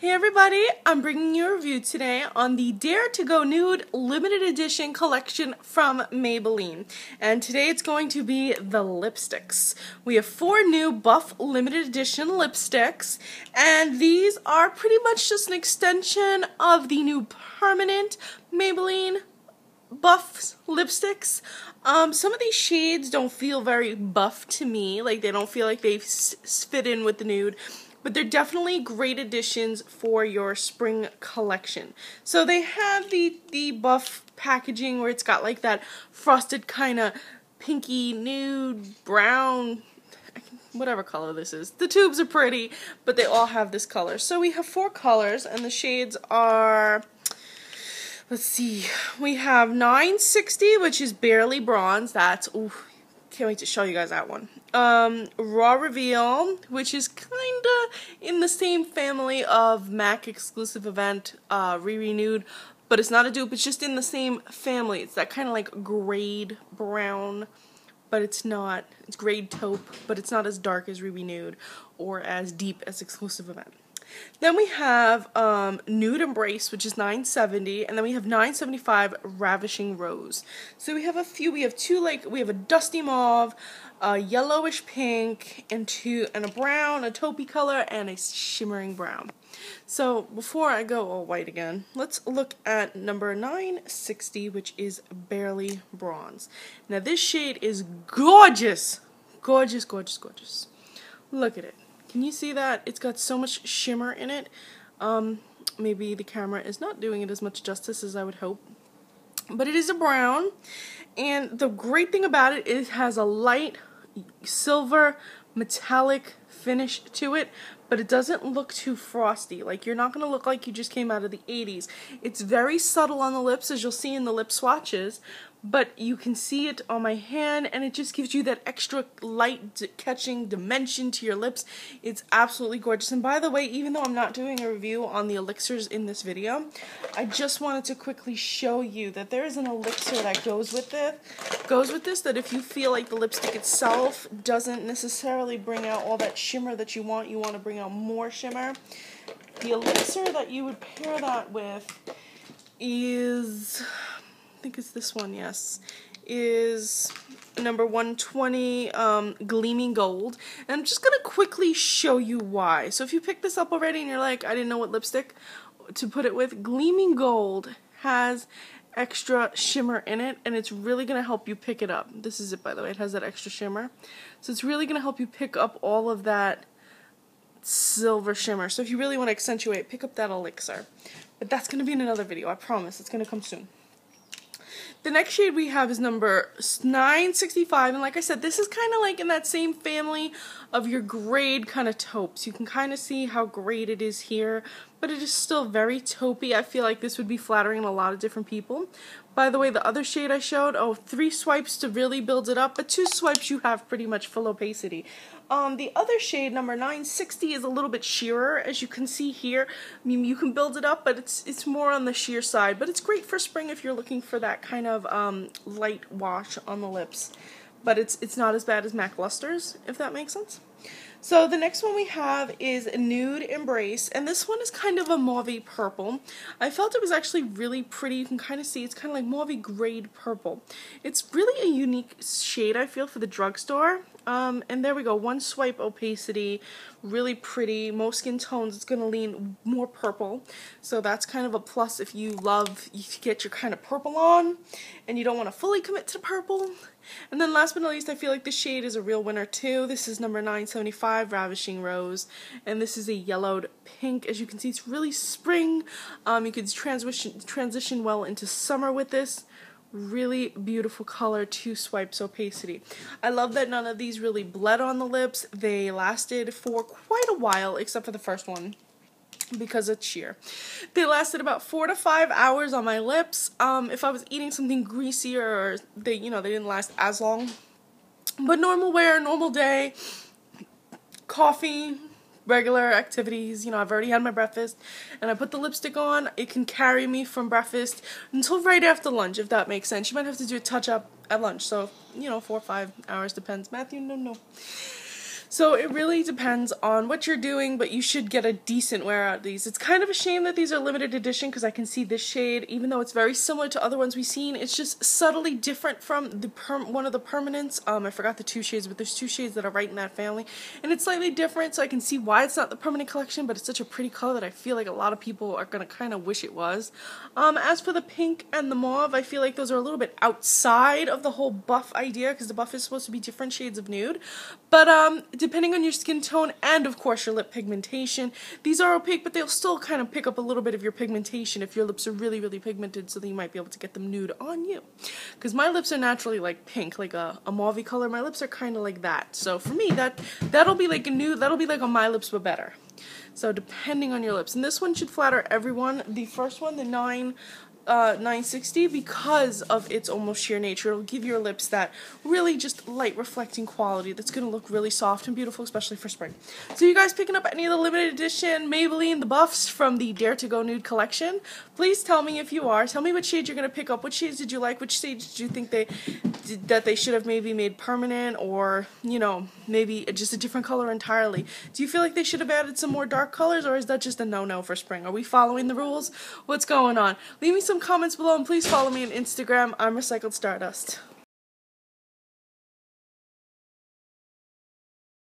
Hey everybody, I'm bringing you a review today on the Dare to Go Nude limited edition collection from Maybelline. And today it's going to be the lipsticks. We have 4 new Buff limited edition lipsticks, and these are pretty much just an extension of the new permanent Maybelline Buff lipsticks. Some of these shades don't feel very buff to me, like they don't feel like they fit in with the nude. But they're definitely great additions for your spring collection. So they have the buff packaging where it's got like that frosted kind of pinky, nude, brown, whatever color this is. The tubes are pretty, but they all have this color. So we have 4 colors, and the shades are, let's see, we have 960, which is barely bronze. That's, ooh, can't wait to show you guys that one. Raw Reveal, which is kinda in the same family of MAC exclusive event, Nude, but it's not a dupe, it's just in the same family. It's that kind of like grade brown, but it's not, it's grade taupe, but it's not as dark as Nude or as deep as exclusive event. Then we have Nude Embrace, which is 970, and then we have 975 Ravishing Rose. So we have a few. We have two, like, we have a dusty mauve, a yellowish pink, and a brown, a taupey color, and a shimmering brown. So before I go all white again, let's look at number 960, which is barely bronze. Now this shade is gorgeous, gorgeous, gorgeous, gorgeous. Look at it. Can you see that? It's got so much shimmer in it. Maybe the camera is not doing it as much justice as I would hope. But it is a brown. And the great thing about it, it has a light silver metallic finish to it. But it doesn't look too frosty. Like, you're not going to look like you just came out of the 80s. It's very subtle on the lips, as you'll see in the lip swatches. But you can see it on my hand, and it just gives you that extra light catching dimension to your lips. It's absolutely gorgeous. And by the way, even though I'm not doing a review on the elixirs in this video, I just wanted to quickly show you that there is an elixir that goes with this, that if you feel like the lipstick itself doesn't necessarily bring out all that shimmer that you want to bring out more shimmer, the elixir that you would pair that with is, I think it's this one, yes, is number 120, Gleaming Gold. And I'm just going to quickly show you why. So if you picked this up already and you're like, I didn't know what lipstick to put it with, Gleaming Gold has extra shimmer in it, and it's really going to help you pick it up. This is it, by the way. It has that extra shimmer. So it's really going to help you pick up all of that silver shimmer. So if you really want to accentuate, pick up that elixir. But that's going to be in another video, I promise. It's going to come soon. The next shade we have is number 965, and like I said, this is kind of like in that same family of your grade kind of taupes. You can kind of see how grade it is here, but it is still very taupey. I feel like this would be flattering a lot of different people. By the way, the other shade I showed, 3 swipes to really build it up, but 2 swipes you have pretty much full opacity. The other shade, number 960, is a little bit sheerer, as you can see here. I mean, you can build it up, but it's more on the sheer side. But it's great for spring if you're looking for that kind of light wash on the lips. But it's not as bad as MAC Lusters, if that makes sense. So the next one we have is Nude Embrace, and this one is kind of a mauve purple. I felt it was actually really pretty. You can kind of see it's kind of like mauve grade purple. It's really a unique shade, I feel, for the drugstore. And there we go, 1 swipe opacity, really pretty. Most skin tones, it's going to lean more purple. So that's kind of a plus if you get your kind of purple on and you don't want to fully commit to purple. And then last but not least, I feel like this shade is a real winner too. This is number 975, Ravishing Rose, and this is a yellowed pink. As you can see, it's really spring. You could transition well into summer with this. Really beautiful color, 2 swipes opacity. I love that none of these really bled on the lips. They lasted for quite a while, except for the first one, because it's sheer. They lasted about 4 to 5 hours on my lips. If I was eating something greasier, or they didn't last as long. But normal wear, normal day, coffee, regular activities, I've already had my breakfast, and I put the lipstick on. It can carry me from breakfast until right after lunch, if that makes sense. You might have to do a touch-up at lunch, so, 4 or 5 hours, depends. Matthew, no. So it really depends on what you're doing, but you should get a decent wear out of these. It's kind of a shame that these are limited edition because I can see this shade, even though it's very similar to other ones we've seen, it's just subtly different from the one of the permanents. I forgot the two shades, but there's two shades that are right in that family, and it's slightly different, so I can see why it's not the permanent collection, but it's such a pretty color that I feel like a lot of people are going to kind of wish it was. As for the pink and the mauve, I feel like those are a little bit outside of the whole buff idea because the buff is supposed to be different shades of nude, but depending on your skin tone and of course your lip pigmentation, these are opaque, but they'll still kind of pick up a little bit of your pigmentation if your lips are really, really pigmented, so that you might be able to get them nude on you. Because my lips are naturally like pink, like a mauve color. My lips are kind of like that. So for me, that'll be like a nude, that'll be like on my lips but better. So depending on your lips. And this one should flatter everyone. The first one, the 960, because of its almost sheer nature, it'll give your lips that really just light reflecting quality that's going to look really soft and beautiful, especially for spring. So you guys picking up any of the limited edition Maybelline the buffs from the Dare to Go Nude collection? Please tell me if you are. Tell me what shade you're going to pick up. Which shades did you like? Which shades did you think that they should have maybe made permanent, or you know, maybe just a different color entirely? Do you feel like they should have added some more dark colors, or is that just a no-no for spring? Are we following the rules? What's going on? Leave me some comments below, and please follow me on Instagram. I'm Recycled Stardust.